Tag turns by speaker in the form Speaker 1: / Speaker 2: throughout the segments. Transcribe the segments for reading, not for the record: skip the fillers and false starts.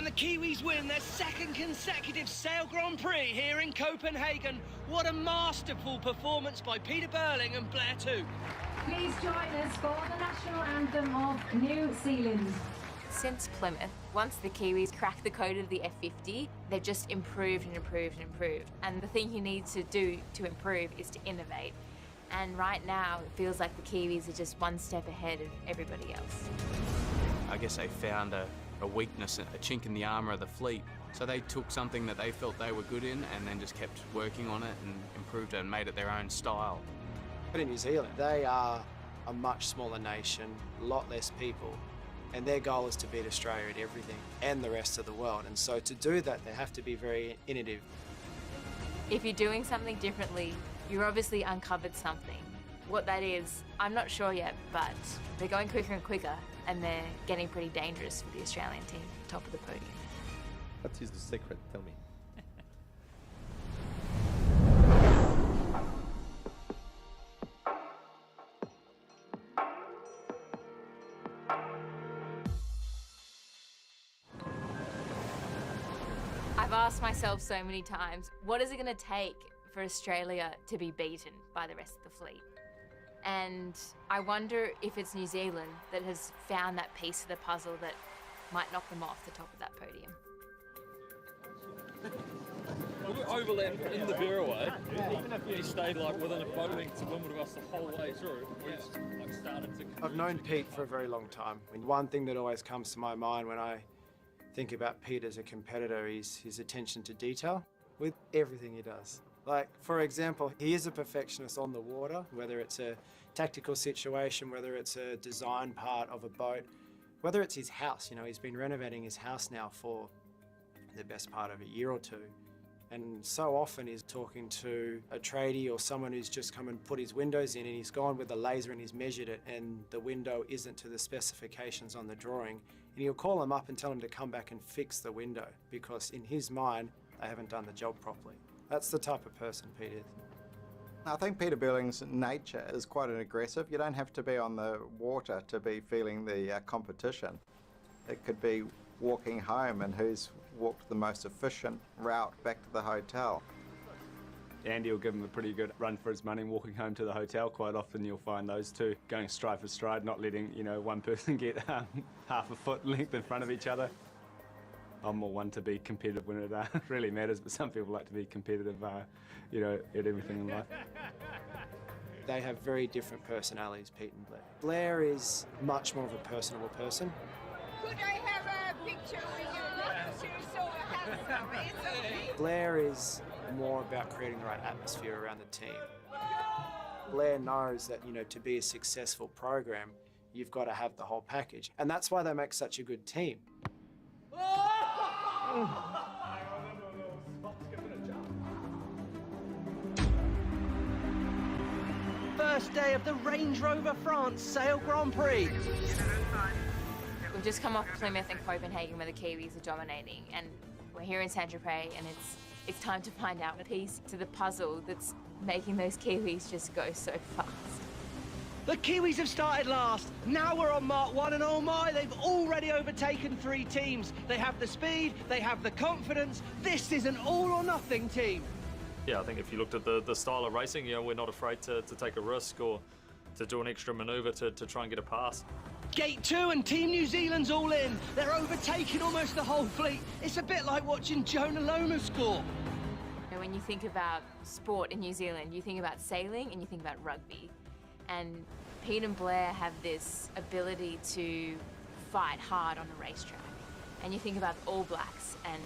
Speaker 1: the Kiwis win their second consecutive Sail Grand Prix here in Copenhagen. What a masterful performance by Peter Burling and Blair too.
Speaker 2: Please join us for the national anthem of New Zealand.
Speaker 3: Since Plymouth, once the Kiwis cracked the code of the F50, they've just improved and improved and improved. And the thing you need to do to improve is to innovate. And right now, it feels like the Kiwis are just one step ahead of everybody else.
Speaker 4: I guess they found a weakness, a chink in the armour of the fleet. So they took something that they felt they were good in and then just kept working on it and improved it and made it their own style.
Speaker 5: But in New Zealand, they are a much smaller nation, a lot less people, and their goal is to beat Australia at everything and the rest of the world. And so to do that, they have to be very innovative.
Speaker 3: If you're doing something differently, you're obviously uncovered something. What that is, I'm not sure yet, but they're going quicker and quicker, and they're getting pretty dangerous for the Australian team, top of the podium.
Speaker 6: What is the secret? Tell me.
Speaker 3: I've asked myself so many times, what is it going to take for Australia to be beaten by the rest of the fleet? And I wonder if it's New Zealand that has found that piece of the puzzle that might knock them off the top of that podium.
Speaker 7: We overlap in the Bearaway. He stayed like within a boat length to windward of us the whole way through. We just like started to.
Speaker 5: I've known Pete for a very long time. And one thing that always comes to my mind when I think about Pete as a competitor is his attention to detail with everything he does. Like, for example, he is a perfectionist on the water, whether it's a tactical situation, whether it's a design part of a boat, whether it's his house. You know, he's been renovating his house now for the best part of a year or two. And so often he's talking to a tradie or someone who's just come and put his windows in, and he's gone with a laser and he's measured it, and the window isn't to the specifications on the drawing. And he'll call them up and tell them to come back and fix the window, because in his mind, they haven't done the job properly. That's the type of person Pete is.
Speaker 8: I think Peter Burling's nature is quite an aggressive. You don't have to be on the water to be feeling the competition. It could be walking home and who's walked the most efficient route back to the hotel.
Speaker 9: Andy will give him a pretty good run for his money walking home to the hotel. Quite often you'll find those two going stride for stride, not letting, you know, one person get half a foot length in front of each other. I'm more one to be competitive when it really matters, but some people like to be competitive, you know, at everything in life.
Speaker 5: They have very different personalities, Pete and Blair. Blair is much more of a personable person.
Speaker 10: Could I have a picture with you next to so handsome, isn't he?
Speaker 5: Blair is more about creating the right atmosphere around the team. Blair knows that, you know, to be a successful program, you've got to have the whole package. And that's why they make such a good team.
Speaker 1: First day of the Range Rover France Sail Grand Prix.
Speaker 3: We've just come off Plymouth and Copenhagen where the Kiwis are dominating, and we're here in SailGP, and it's time to find out a piece to the puzzle that's making those Kiwis just go so fast.
Speaker 1: The Kiwis have started last. Now we're on Mark 1, and oh my, they've already overtaken 3 teams. They have the speed, they have the confidence. This is an all-or-nothing team.
Speaker 7: Yeah, I think if you looked at the style of racing, you know, we're not afraid to take a risk or to do an extra manoeuvre to try and get a pass.
Speaker 1: Gate 2 and Team New Zealand's all in. They're overtaking almost the whole fleet. It's a bit like watching Jonah Lomu score.
Speaker 3: When you think about sport in New Zealand, you think about sailing and you think about rugby. And Pete and Blair have this ability to fight hard on a racetrack. And you think about the All Blacks, and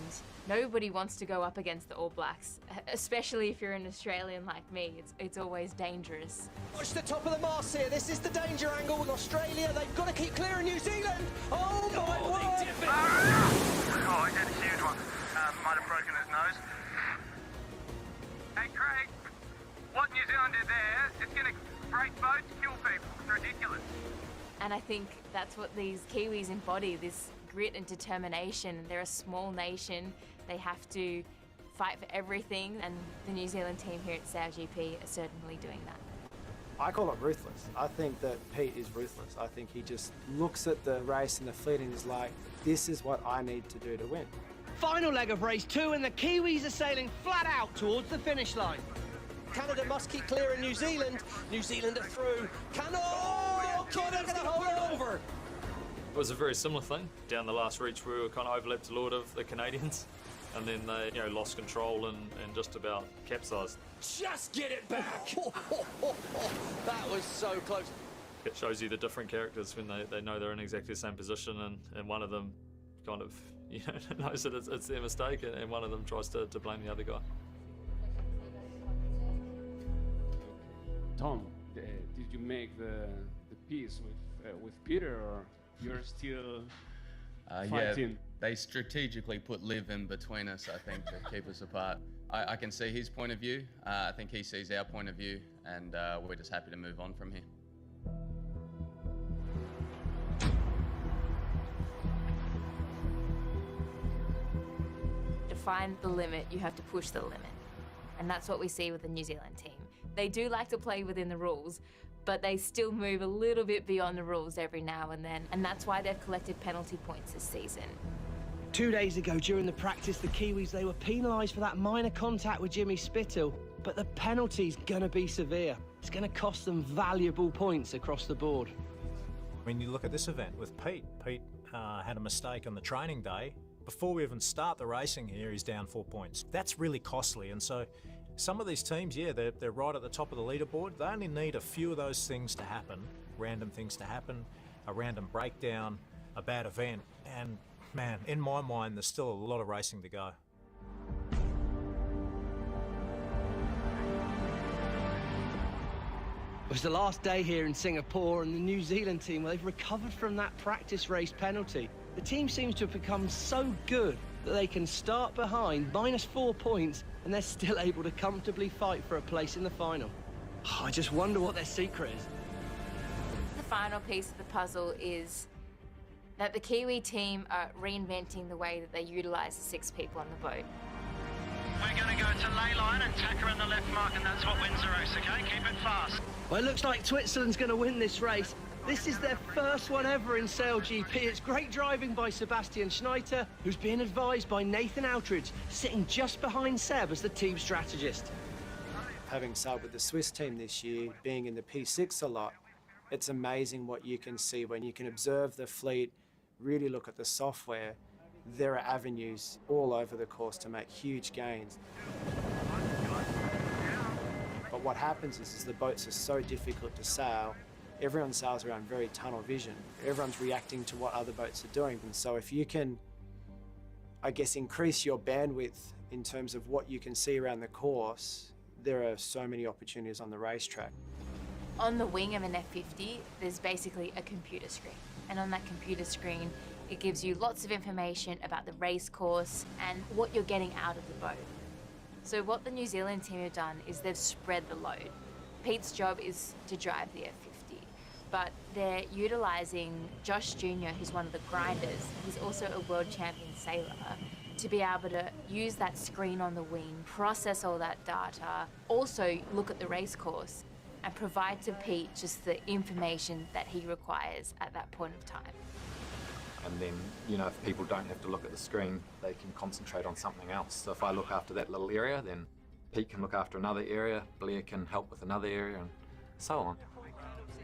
Speaker 3: nobody wants to go up against the All Blacks, especially if you're an Australian like me. It's always dangerous.
Speaker 1: Watch the top of the mast here. This is the danger angle with Australia. They've got to keep clear of New Zealand. Oh my word!
Speaker 11: Oh, he had a huge one. Might have broken his nose. Hey, Craig, what New Zealand did there, it's going to break boats, kill people. It's ridiculous.
Speaker 3: And I think that's what these Kiwis embody, this grit and determination. They're a small nation. They have to fight for everything, and the New Zealand team here at SailGP are certainly doing that.
Speaker 5: I call it ruthless. I think that Pete is ruthless. I think he just looks at the race and the fleet and is like, this is what I need to do to win.
Speaker 1: Final leg of race 2, and the Kiwis are sailing flat out towards the finish line.
Speaker 12: Canada must keep clear of New Zealand. New Zealand are through. Canada's going to hold it over.
Speaker 7: It was a very similar thing. Down the last reach, we were kind of overlapped a lot of the Canadians, and then they, lost control and just about capsized.
Speaker 12: Just get it back! That was so close.
Speaker 7: It shows you the different characters when they know they're in exactly the same position, and one of them kind of knows that it's their mistake, and one of them tries to blame the other guy.
Speaker 13: Tom, did you make the peace with Peter, or you're still fighting?
Speaker 4: Yeah, they strategically put Liv in between us, I think, to keep us apart. I can see his point of view. I think he sees our point of view, and we're just happy to move on from here.
Speaker 3: To find the limit, you have to push the limit. And that's what we see with the New Zealand team. They do like to play within the rules, but they still move a little bit beyond the rules every now and then, and that's why they've collected penalty points this season.
Speaker 1: 2 days ago during the practice, the Kiwis, they were penalised for that minor contact with Jimmy Spithill, but the penalty's gonna be severe. It's gonna cost them valuable points across the board.
Speaker 14: When you look at this event with Pete had a mistake on the training day. Before we even start the racing here, he's down 4 points. That's really costly, and so some of these teams, yeah, they're right at the top of the leaderboard. They only need a few of those things to happen, random things to happen, a random breakdown, a bad event, and man, in my mind, there's still a lot of racing to go.
Speaker 1: It was the last day here in Singapore, and the New Zealand team, well, they've recovered from that practice race penalty. The team seems to have become so good that they can start behind, -4 points, and they're still able to comfortably fight for a place in the final. Oh, I just wonder what their secret is.
Speaker 3: The final piece of the puzzle is that the Kiwi team are reinventing the way that they utilise the 6 people on the boat.
Speaker 11: We're going to go to ley line and tack her in the left mark, and that's what wins the race, okay? Keep it fast.
Speaker 1: Well, it looks like Switzerland's going to win this race. This is their first one ever in SailGP. It's great driving by Sebastian Schneider, who's being advised by Nathan Outridge, sitting just behind Seb as the team strategist.
Speaker 5: Having sailed with the Swiss team this year, being in the P6 a lot, it's amazing what you can see when you can observe the fleet, really look at the software. There are avenues all over the course to make huge gains. But what happens is the boats are so difficult to sail, everyone sails around very tunnel vision. Everyone's reacting to what other boats are doing. And so if you can, I guess, increase your bandwidth in terms of what you can see around the course, there are so many opportunities on the racetrack.
Speaker 3: On the wing of an F50, there's basically a computer screen. And on that computer screen, it gives you lots of information about the race course and what you're getting out of the boat. So what the New Zealand team have done is they've spread the load. Pete's job is to drive the F50, but they're utilising Josh Jr., who's one of the grinders. He's also a world champion sailor, to be able to use that screen on the wing, process all that data, also look at the race course and provide to Pete just the information that he requires at that point of time.
Speaker 15: And then, if people don't have to look at the screen, they can concentrate on something else. So if I look after that little area, then Pete can look after another area, Blair can help with another area, and so on.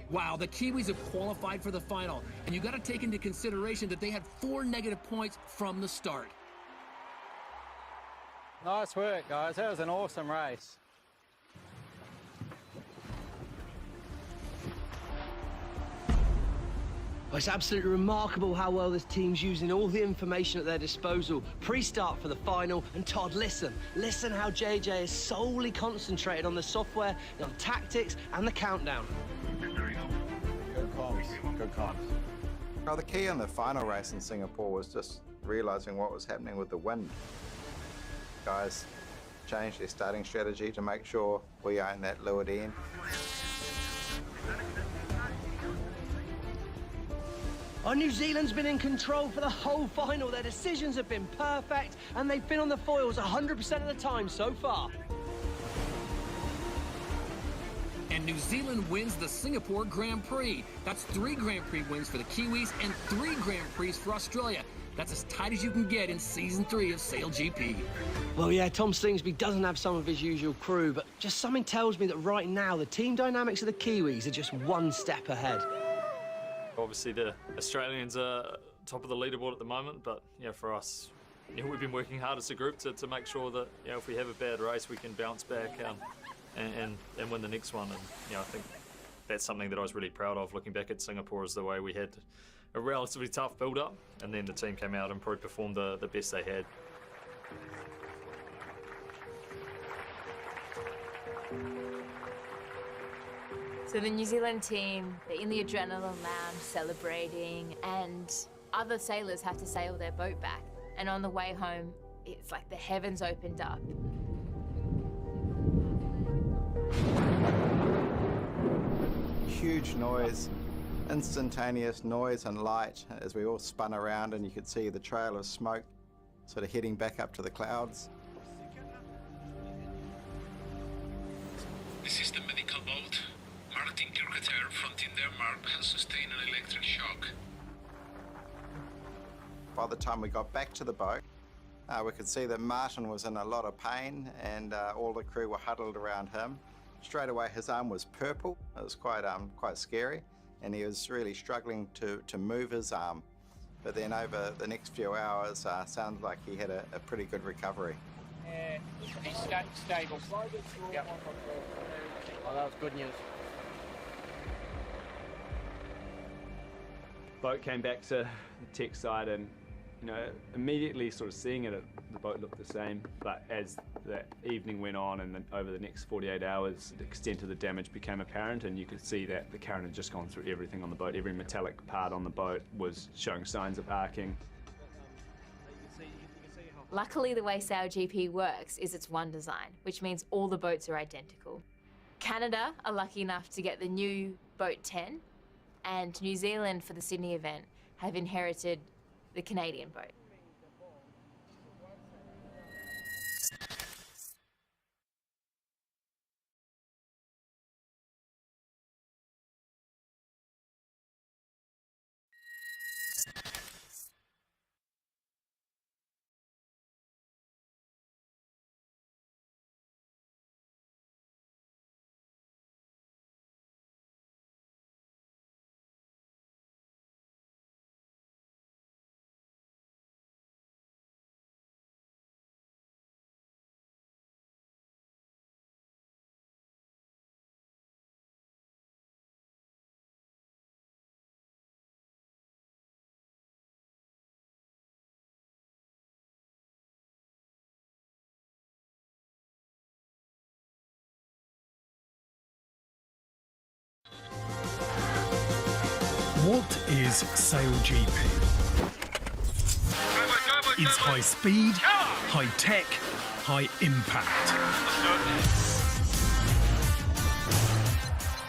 Speaker 16: Wow, the Kiwis have qualified for the final, and you got to take into consideration that they had 4 negative points from the start.
Speaker 17: Nice work, guys. That was an awesome race.
Speaker 1: Well, it's absolutely remarkable how well this team's using all the information at their disposal. Pre-start for the final, and Todd, listen how JJ is solely concentrated on the software, on tactics, and the countdown.
Speaker 6: Good comms, good comms.
Speaker 8: Well, the key in the final race in Singapore was just realising what was happening with the wind. Guys changed their starting strategy to make sure we own that leeward end.
Speaker 1: Oh, New Zealand's been in control for the whole final. Their decisions have been perfect, and they've been on the foils 100% of the time so far.
Speaker 16: And New Zealand wins the Singapore Grand Prix. That's 3 Grand Prix wins for the Kiwis and 3 Grand Prix for Australia. That's as tight as you can get in Season 3 of SailGP.
Speaker 1: Well, yeah, Tom Slingsby doesn't have some of his usual crew, but just something tells me that right now the team dynamics of the Kiwis are just one step ahead.
Speaker 7: Obviously, the Australians are top of the leaderboard at the moment, but for us, we've been working hard as a group to make sure that if we have a bad race, we can bounce back and win the next one. And I think that's something that I was really proud of looking back at Singapore, is the way we had a relatively tough build-up, and then the team came out and probably performed the best they had.
Speaker 3: So the New Zealand team, they're in the adrenaline lounge celebrating, and other sailors have to sail their boat back. And on the way home, it's like the heavens opened up.
Speaker 8: Huge noise, instantaneous noise and light as we all spun around, and you could see the trail of smoke sort of heading back up to the clouds.
Speaker 18: This is the medical boat. Martin Kirketer from Team Denmark has sustained an electric shock.
Speaker 8: By the time we got back to the boat, we could see that Martin was in a lot of pain, and all the crew were huddled around him. Straight away his arm was purple. It was quite scary, and he was really struggling to move his arm. But then over the next few hours, sounded like he had a pretty good recovery.
Speaker 17: He's stable. Yep.
Speaker 12: Oh, that was good news.
Speaker 9: Boat came back to the tech side, and immediately sort of seeing it, the boat looked the same. But as the evening went on and then over the next 48 hours, the extent of the damage became apparent, and you could see that the current had just gone through everything on the boat. Every metallic part on the boat was showing signs of arcing.
Speaker 3: Luckily, the way SailGP works is it's one design, which means all the boats are identical. Canada are lucky enough to get the new Boat 10, and New Zealand, for the Sydney event, have inherited the Canadian boat.
Speaker 19: What is SailGP? It's high speed, high tech, high impact.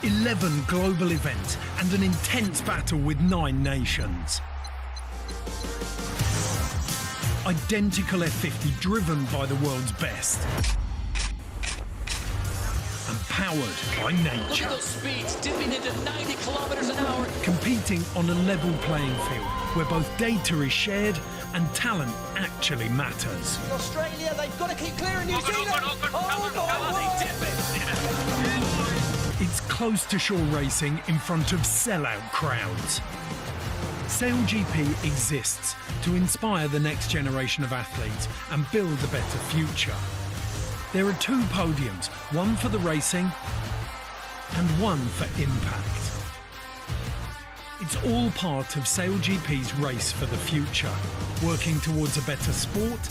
Speaker 19: 11 global events and an intense battle with 9 nations. Identical F50 driven by the world's best. And powered by nature.
Speaker 16: Look at those speeds, dipping into 90 kilometers an hour.
Speaker 19: Competing on a level playing field where both data is shared and talent actually matters.
Speaker 12: Australia, they've got to keep clear of New Zealand. Oh, they dip it.
Speaker 19: It's close to shore racing in front of sellout crowds. SailGP exists to inspire the next generation of athletes and build a better future. There are 2 podiums, one for the racing and one for impact. It's all part of SailGP's race for the future, working towards a better sport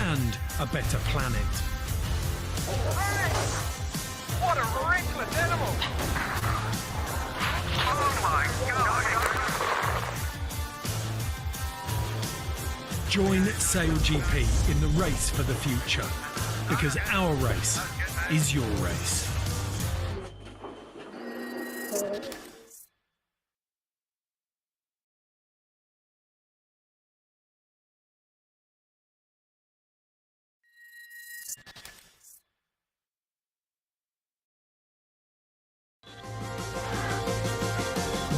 Speaker 19: and a better planet.
Speaker 11: What a reckless animal! Oh my God!
Speaker 19: Join SailGP in the race for the future, because our race is your race.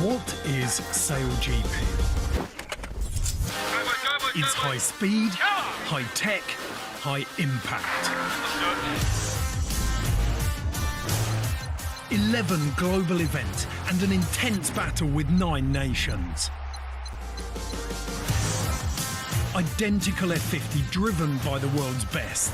Speaker 19: What is SailGP? It's high speed, high tech, high impact. 11 global events and an intense battle with 9 nations. Identical F50 driven by the world's best.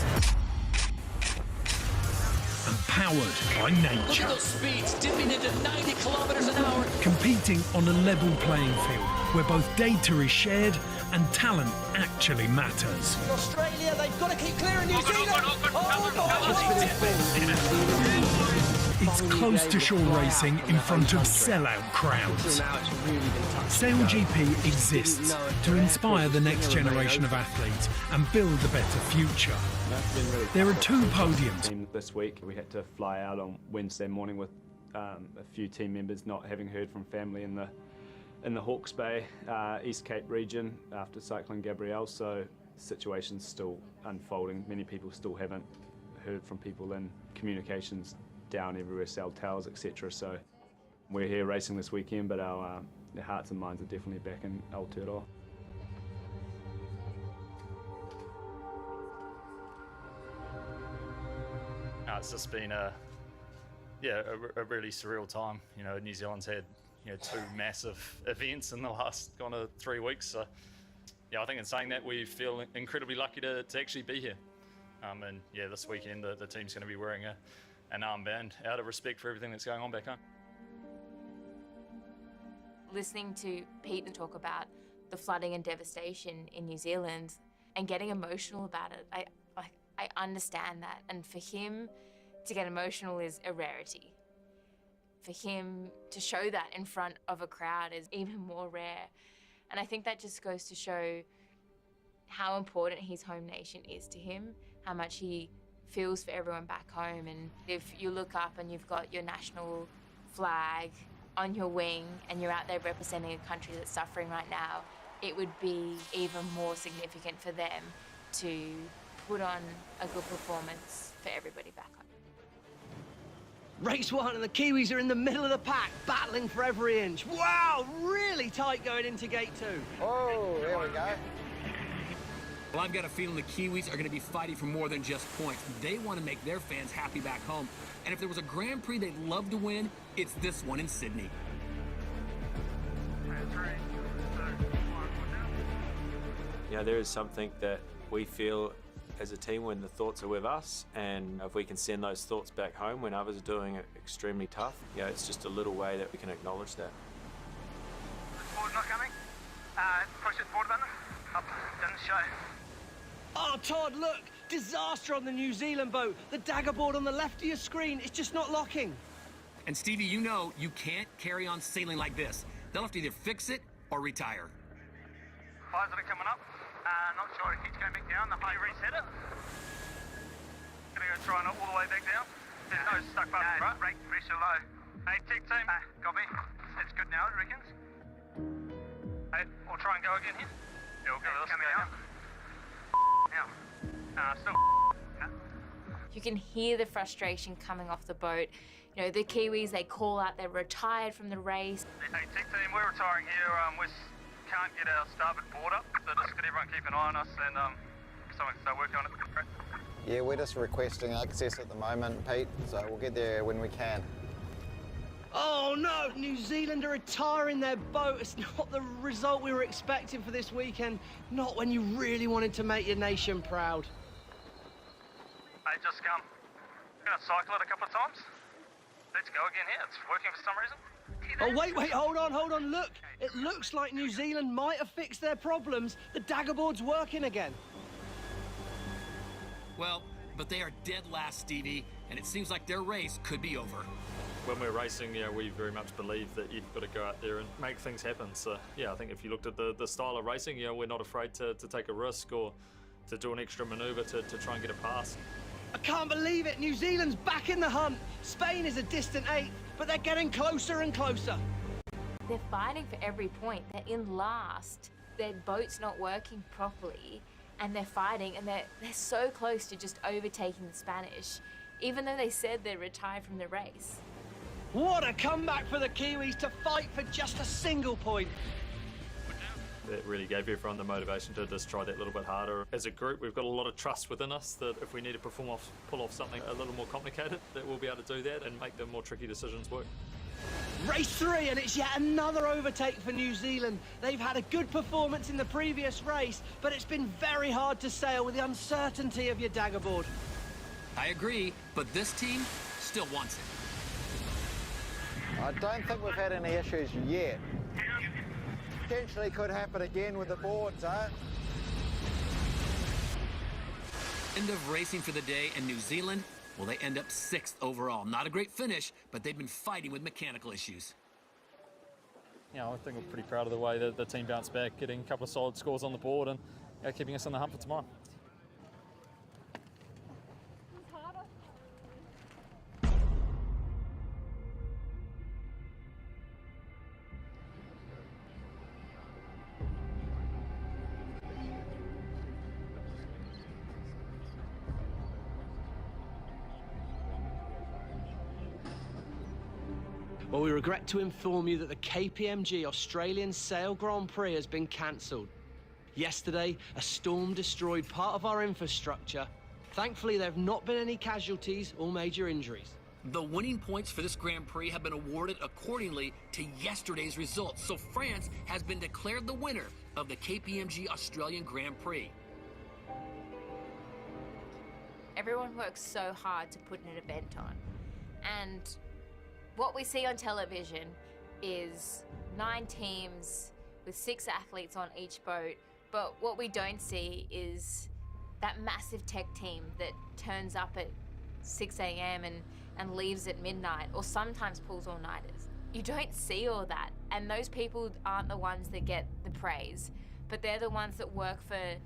Speaker 19: And powered by nature.
Speaker 16: Look at those speeds, dipping into 90 kilometers an hour.
Speaker 19: Competing on a level playing field where both data is shared and talent actually matters.
Speaker 12: Australia, they've got to keep clear of New Zealand.
Speaker 19: It's close to shore racing in front of sellout crowds. SailGP exists to inspire the next generation of athletes and build a better future. There are 2 podiums.
Speaker 9: This week we had to fly out on Wednesday morning with a few team members not having heard from family in the Hawke's Bay, East Cape region after Cyclone Gabrielle, so the situation's still unfolding. Many people still haven't heard from people, and communications down everywhere, cell towers, etc. So we're here racing this weekend, but our hearts and minds are definitely back in Aotearoa.
Speaker 7: It's just been a really surreal time. You know, New Zealand's had 2 massive events in the last kind of 3 weeks. So yeah, I think in saying that, we feel incredibly lucky to actually be here. And yeah, this weekend the team's going to be wearing an armband out of respect for everything that's going on back home.
Speaker 3: Listening to Pete talk about the flooding and devastation in New Zealand and getting emotional about it, I understand that. And for him to get emotional is a rarity. For him to show that in front of a crowd is even more rare. And I think that just goes to show how important his home nation is to him, how much he feels for everyone back home. And if you look up and you've got your national flag on your wing and you're out there representing a country that's suffering right now, it would be even more significant for them to put on a good performance for everybody back home.
Speaker 1: Race 1 and the Kiwis are in the middle of the pack, battling for every inch. Wow, really tight going into gate 2.
Speaker 8: Oh, there we go.
Speaker 16: Well, I've got a feeling the Kiwis are going to be fighting for more than just points. They want to make their fans happy back home. And if there was a Grand Prix they'd love to win, it's this one in Sydney.
Speaker 20: Yeah, there is something that we feel as a team when the thoughts are with us, and if we can send those thoughts back home when others are doing it extremely tough, it's just a little way that we can acknowledge that.
Speaker 11: Forward not coming. Push it forward a bit. Up, didn't show.
Speaker 1: Oh, Todd, look! Disaster on the New Zealand boat. The dagger board on the left of your screen, it's just not locking.
Speaker 16: And Stevie, you know you can't carry on sailing like this. They'll have to either fix it or retire.
Speaker 11: Fires that are coming up. Not sure if he's going back down. The high reset it. Gonna go try and all the way back down. There's no stuck button, right? Brake pressure low. Hey, tech team. Copy. It's good now, it reckons. Hey, we'll try and go again here. Yeah, we'll go this coming out. Now. Still.
Speaker 3: You can hear the frustration coming off the boat. You know, the Kiwis, they call out they're retired from the race.
Speaker 11: Hey, tech team, we're retiring here. We can't get our starboard board up, so just get everyone keep an eye on us and someone can start working on it.
Speaker 8: Yeah, we're just requesting access at the moment, Pete, so we'll get there when we can.
Speaker 1: Oh no, New Zealand are retiring their boat. It's not the result we were expecting for this weekend. Not when you really wanted to make your nation proud.
Speaker 11: Hey, just gonna cycle it a couple of times. Let's go again here. It's working for some reason.
Speaker 1: Oh, wait, hold on, look. It looks like New Zealand might have fixed their problems. The dagger board's working again.
Speaker 16: Well, but they are dead last, Stevie, and it seems like their race could be over.
Speaker 7: When we're racing, we very much believe that you've got to go out there and make things happen. So yeah, I think if you looked at the style of racing, we're not afraid to take a risk or to do an extra maneuver to try and get a pass.
Speaker 1: I can't believe it. New Zealand's back in the hunt. Spain is a distant 8th, but they're getting closer and closer.
Speaker 3: They're fighting for every point. They're in last. Their boat's not working properly, and they're fighting, and they're so close to just overtaking the Spanish, even though they said they're retired from the race.
Speaker 1: What a comeback for the Kiwis to fight for just a single point.
Speaker 7: It really gave everyone the motivation to just try that little bit harder. As a group, we've got a lot of trust within us that if we need to pull off something a little more complicated, that we'll be able to do that and make the more tricky decisions work.
Speaker 1: Race 3, and it's yet another overtake for New Zealand. They've had a good performance in the previous race, but it's been very hard to sail with the uncertainty of your daggerboard.
Speaker 16: I agree, but this team still wants it.
Speaker 8: I don't think we've had any issues yet. Potentially could happen again with the boards, eh?
Speaker 16: End of racing for the day, and New Zealand, well, they end up 6th overall. Not a great finish, but they've been fighting with mechanical issues.
Speaker 7: I think we're pretty proud of the way that the team bounced back, getting a couple of solid scores on the board and keeping us on the hunt for tomorrow.
Speaker 1: Well, we regret to inform you that the KPMG Australian Sail Grand Prix has been cancelled. Yesterday, a storm destroyed part of our infrastructure. Thankfully, there have not been any casualties or major injuries.
Speaker 16: The winning points for this Grand Prix have been awarded accordingly to yesterday's results, so France has been declared the winner of the KPMG Australian Grand Prix.
Speaker 3: Everyone works so hard to put an event on, and what we see on television is 9 teams with 6 athletes on each boat, but what we don't see is that massive tech team that turns up at 6 a.m. and leaves at midnight, or sometimes pulls all-nighters. You don't see all that, and those people aren't the ones that get the praise, but they're the ones that work for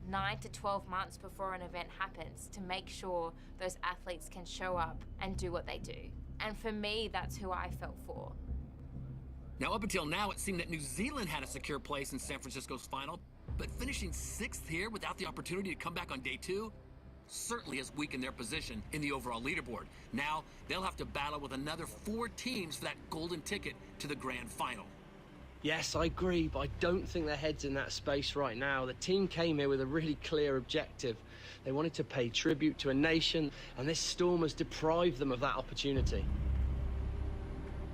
Speaker 3: 9 to 12 months before an event happens to make sure those athletes can show up and do what they do. And for me, that's who I felt for.
Speaker 16: Now, up until now, it seemed that New Zealand had a secure place in San Francisco's final, but finishing 6th here without the opportunity to come back on day 2 certainly has weakened their position in the overall leaderboard. Now, they'll have to battle with another 4 teams for that golden ticket to the grand final.
Speaker 1: Yes, I agree, but I don't think their head's in that space right now. The team came here with a really clear objective. They wanted to pay tribute to a nation, and this storm has deprived them of that opportunity.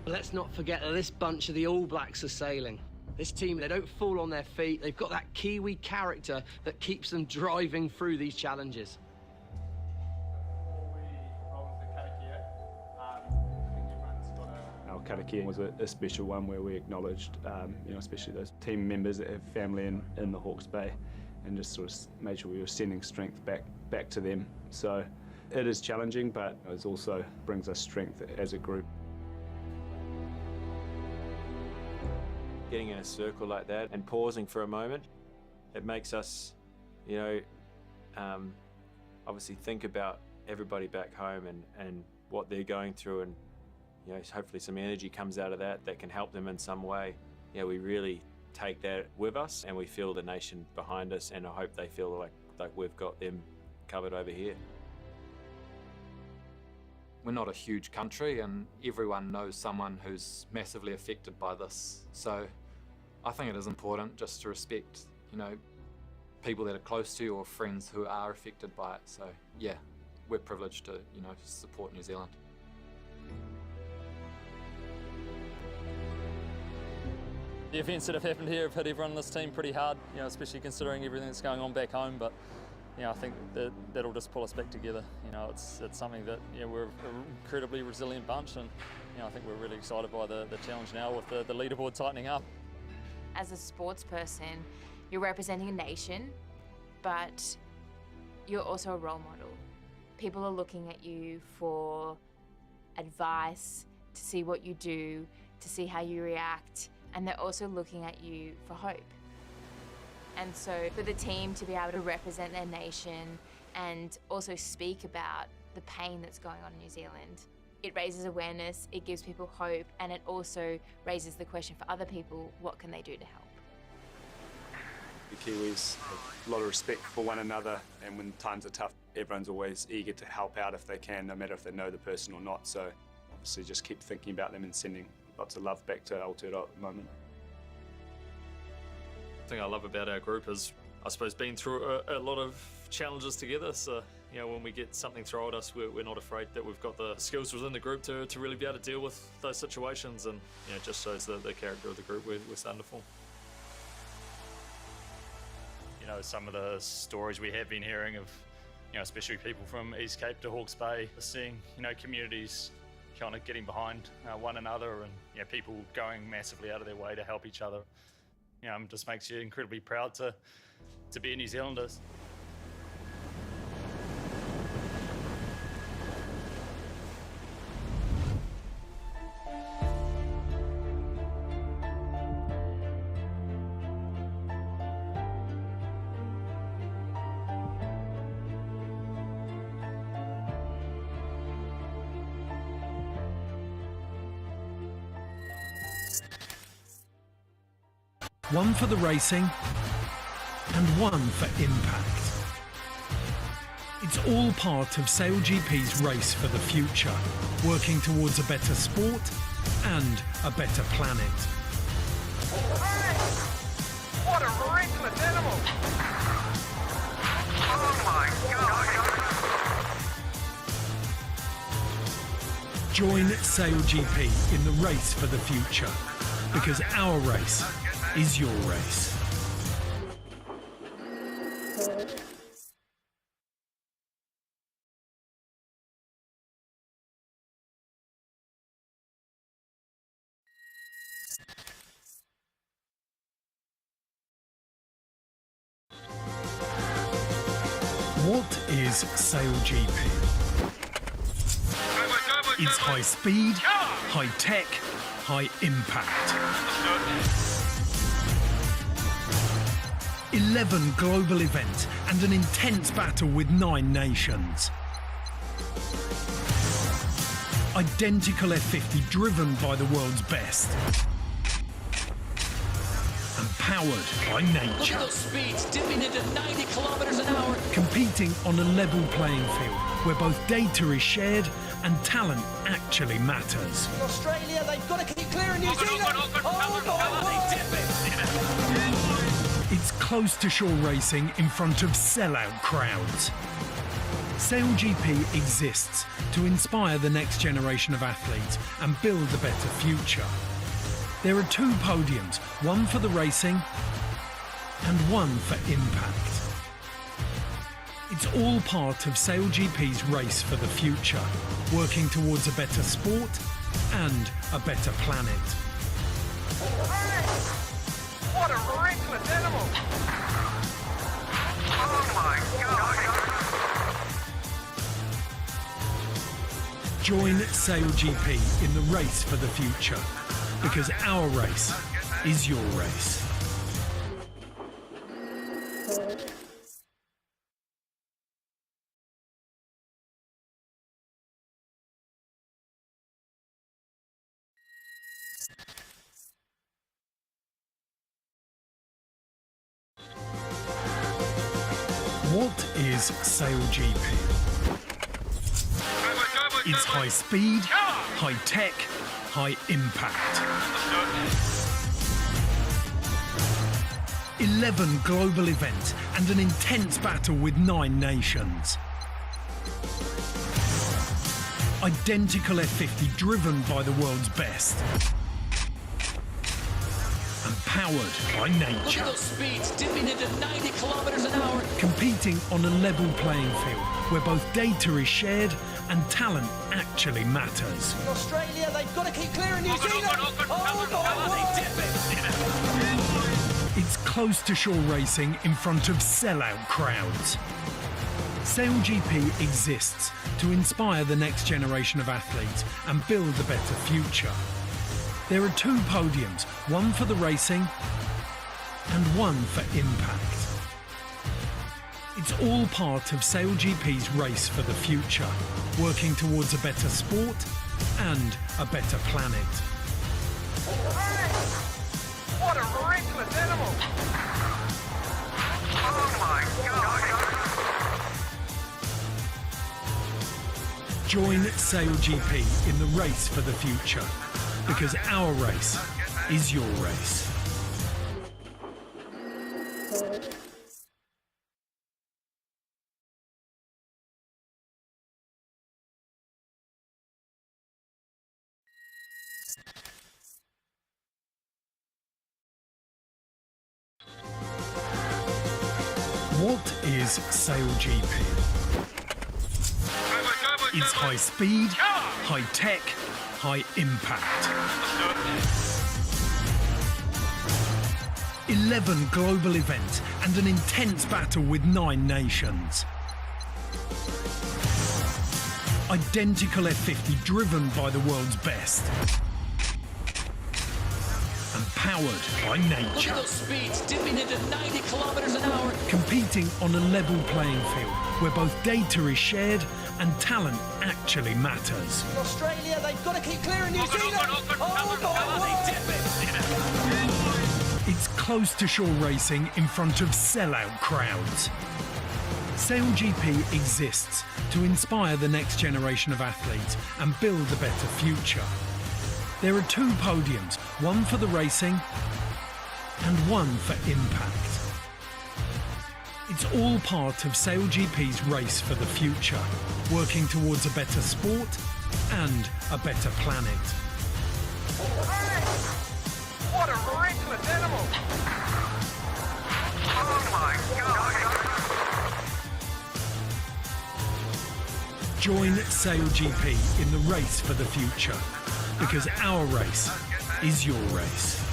Speaker 1: But let's not forget that this bunch of the All Blacks are sailing. This team, they don't fall on their feet. They've got that Kiwi character that keeps them driving through these challenges.
Speaker 9: Our karakia was a special one where we acknowledged, especially those team members that have family in the Hawke's Bay, and just sort of made sure we were sending strength back to them. So it is challenging, but it also brings us strength as a group.
Speaker 20: Getting in a circle like that and pausing for a moment, it makes us, obviously think about everybody back home and what they're going through, and hopefully some energy comes out of that can help them in some way. We really take that with us, and we feel the nation behind us, and I hope they feel like we've got them covered over here.
Speaker 15: We're not a huge country, and everyone knows someone who's massively affected by this. So I think it is important just to respect, people that are close to you or friends who are affected by it. So yeah, we're privileged to, support New Zealand.
Speaker 7: The events that have happened here have hit everyone in this team pretty hard, especially considering everything that's going on back home. But I think that'll just pull us back together. It's something that we're an incredibly resilient bunch, and I think we're really excited by the challenge now with the leaderboard tightening up.
Speaker 3: As a sports person, you're representing a nation, but you're also a role model. People are looking at you for advice, to see what you do, to see how you react, and they're also looking at you for hope. And so for the team to be able to represent their nation and also speak about the pain that's going on in New Zealand, it raises awareness, it gives people hope, and it also raises the question for other people, what can they do to help?
Speaker 9: The Kiwis have a lot of respect for one another, and when times are tough, everyone's always eager to help out if they can, no matter if they know the person or not. So obviously just keep thinking about them and sending lots of love back to Aotearoa at the moment.
Speaker 7: The thing I love about our group is, I suppose, been through a lot of challenges together. So, you know, when we get something thrown at us, we're not afraid that we've got the skills within the group to really be able to deal with those situations, and you know, it just shows the character of the group we're starting to form.
Speaker 21: You know, some of the stories we have been hearing of, you know, especially people from East Cape to Hawke's Bay, seeing, you know, communities kind of getting behind one another, and, you know, people going massively out of their way to help each other. You know, it just makes you incredibly proud to be a New Zealander.
Speaker 19: One for the racing and one for impact. It's all part of SailGP's race for the future, working towards a better sport and a better planet.
Speaker 11: What a reckless animal! Oh my God!
Speaker 19: Join SailGP in the race for the future, because our race is your race. What is SailGP? It's high speed, high tech, high impact. 11 global events and an intense battle with 9 nations. Identical F50 driven by the world's best. And powered by nature.
Speaker 16: Look at those speeds, dipping into 90 kilometers an hour.
Speaker 19: Competing on a level playing field where both data is shared and talent actually matters.
Speaker 12: Australia, they've got to keep clear of New Zealand. They dip it.
Speaker 19: It's close to shore racing in front of sellout crowds. SailGP exists to inspire the next generation of athletes and build a better future. There are 2 podiums, one for the racing and one for impact. It's all part of SailGP's race for the future, working towards a better sport and a better planet.
Speaker 11: What a reckless animal! Oh my God!
Speaker 19: Join SailGP in the race for the future, because our race is your race. What is SailGP? It's high speed, high tech, high impact. 11 global events and an intense battle with 9 nations. Identical F50 driven by the world's best. And powered by nature.
Speaker 16: Look at those speeds, dipping into 90 kilometers an hour.
Speaker 19: Competing on a level playing field where both data is shared and talent actually matters.
Speaker 12: Australia, they've got to keep clear of New Zealand. They dip it.
Speaker 19: It's close to shore racing in front of sellout crowds. SailGP exists to inspire the next generation of athletes and build a better future. There are 2 podiums, one for the racing and one for impact. It's all part of SailGP's race for the future, working towards a better sport and a better planet.
Speaker 11: What a reckless animal! Oh my God!
Speaker 19: Join SailGP in the race for the future, because our race is your race. What is SailGP? It's high speed, high tech, high impact. 11 global events and an intense battle with 9 nations. Identical F50 driven by the world's best. And powered by nature.
Speaker 16: Look at those speeds, dipping into 90 kilometers an hour.
Speaker 19: Competing on a level playing field where both data is shared and talent actually matters.
Speaker 12: Australia, they've got to keep clear of New Zealand.
Speaker 19: It's close to shore racing in front of sellout crowds. SailGP exists to inspire the next generation of athletes and build a better future. There are 2 podiums, one for the racing and one for impact. It's all part of SailGP's race for the future, working towards a better sport and a better planet.
Speaker 11: What a reckless animal! Oh my God!
Speaker 19: Join SailGP in the race for the future, because our race is your race.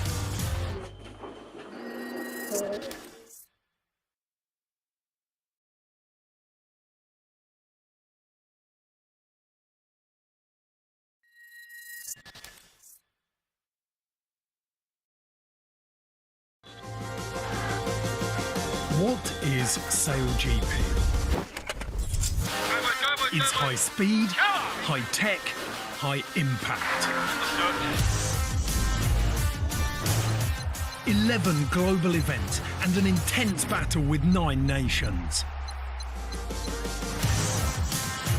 Speaker 19: What is SailGP? It's high speed, high tech, high impact. 11 global events and an intense battle with 9 nations.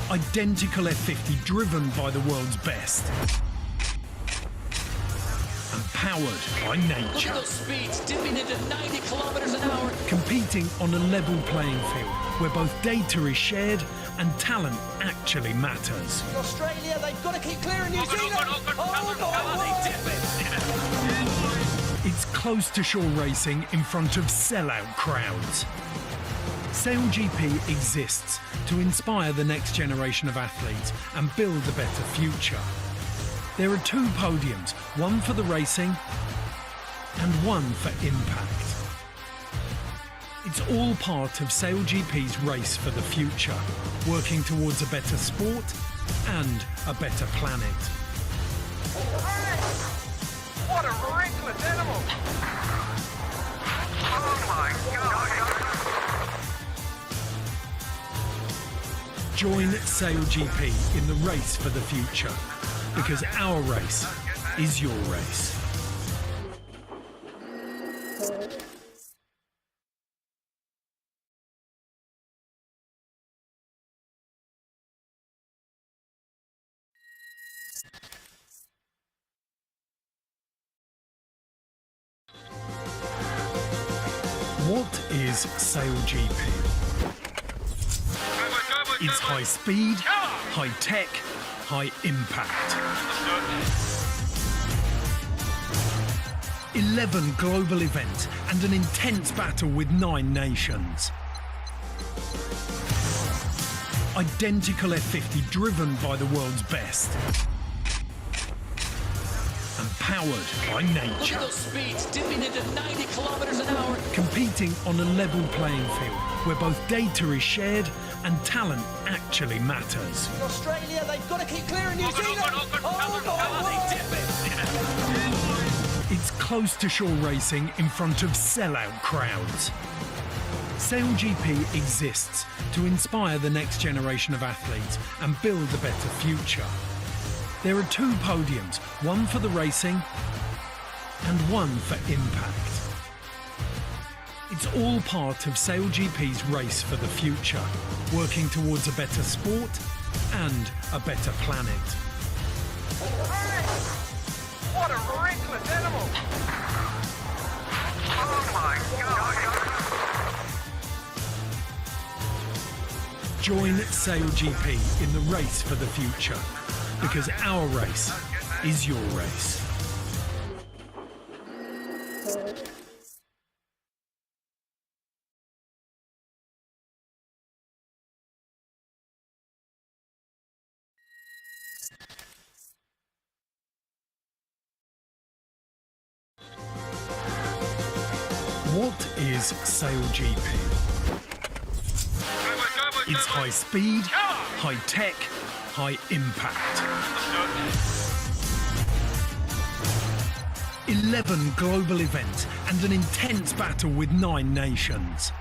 Speaker 19: Identical F50 driven by the world's best. And powered by nature.
Speaker 16: Look at those speeds, dipping into 90 kilometers an hour.
Speaker 19: Competing on a level playing field where both data is shared and talent actually matters.
Speaker 12: Australia, they've got to keep clear of New Zealand.
Speaker 19: It's close to shore racing in front of sellout crowds. SailGP exists to inspire the next generation of athletes and build a better future. There are 2 podiums, one for the racing and one for impact. It's all part of SailGP's race for the future, working towards a better sport and a better planet.
Speaker 11: What a reckless animal! Oh my God!
Speaker 19: Join SailGP in the race for the future, because our race is your race. What is SailGP? It's high speed, high tech, high impact. 11 global events and an intense battle with 9 nations. Identical F50 driven by the world's best. And powered by nature.
Speaker 16: Look at those speeds, dipping into 90 kilometers an hour.
Speaker 19: Competing on a level playing field where both data is shared and talent actually matters.
Speaker 12: Australia, they've got to keep clear of New Zealand.
Speaker 19: It's close to shore racing in front of sellout crowds. SailGP exists to inspire the next generation of athletes and build a better future. There are 2 podiums, one for the racing and one for impact. It's all part of SailGP's race for the future, working towards a better sport and a better planet.
Speaker 11: What a reckless animal! Oh my God!
Speaker 19: Join SailGP in the race for the future, because our race is your race. What is SailGP? It's high speed, high tech, high impact. 11 global events and an intense battle with 9 nations.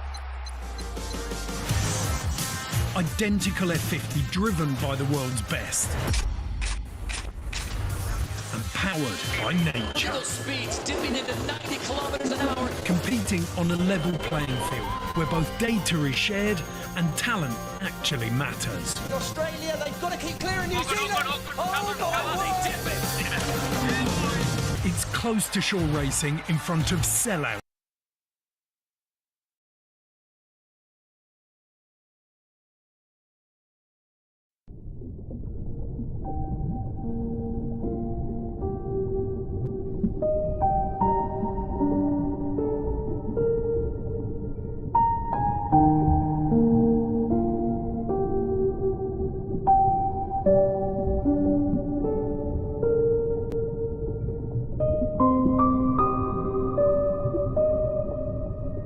Speaker 19: Identical F50 driven by the world's best. And powered by nature.
Speaker 16: Speeds dipping into 90 kilometers an hour.
Speaker 19: Competing on a level playing field where both data is shared and talent actually matters.
Speaker 12: Australia, they've got to keep clear of New Zealand. Oh my word!
Speaker 19: It's close to shore racing in front of sellout